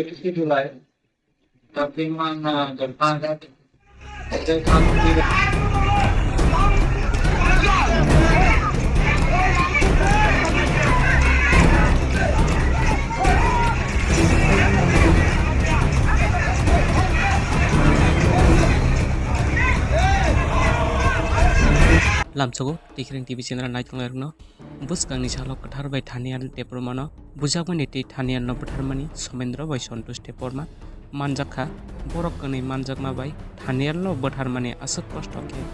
kisi dulai tapi mana Jepang kan ada kamu tidak làm chogo tikring TV channel nai tong erno bus kang ni chalok kathar bai thaniel Debbarma no bujak mani ti thaniel no Bwthar mani samendra bai Santosh Debbarma manjakha borok kani manjakma bai thaniel no Bwthar mani asak kosto ke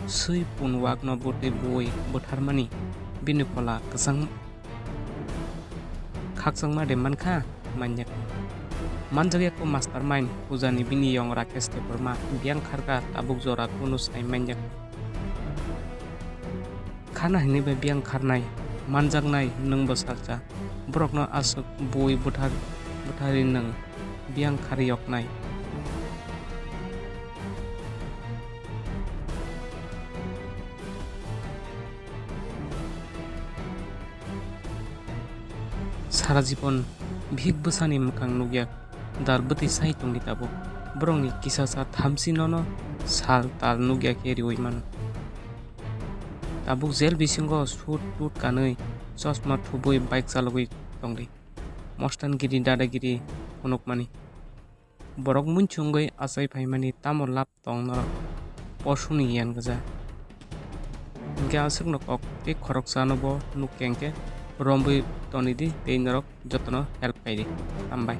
sui pun wak no bote boi Bwthar mani bini pola kasang khaksang ma de mankha manyak manjakya ko mastermind pujani bini yong Rakesh Manjak biang kharka tabuk jora kunus ai manyak khana hini be biang kharnai manjaknai nung basarcha borokno asuk boi Bwthari nung biang khariyoknai sara jibon bhik bwsani mukang nugyak darbati sai tongni tabo borokni kisasa thamsi nono sal tal nugyak eri oiman tabuk zel bisingo sut tut kanui chosma thubui bike chalogui tongri mostan giri dadagiri konokmani borok munchungoi asai phaimani tamol lap tongna posuni yan gaja ga asuk nok te khoroksa no bo nukengke rombui tonidi teinarok jotno help kairi ambai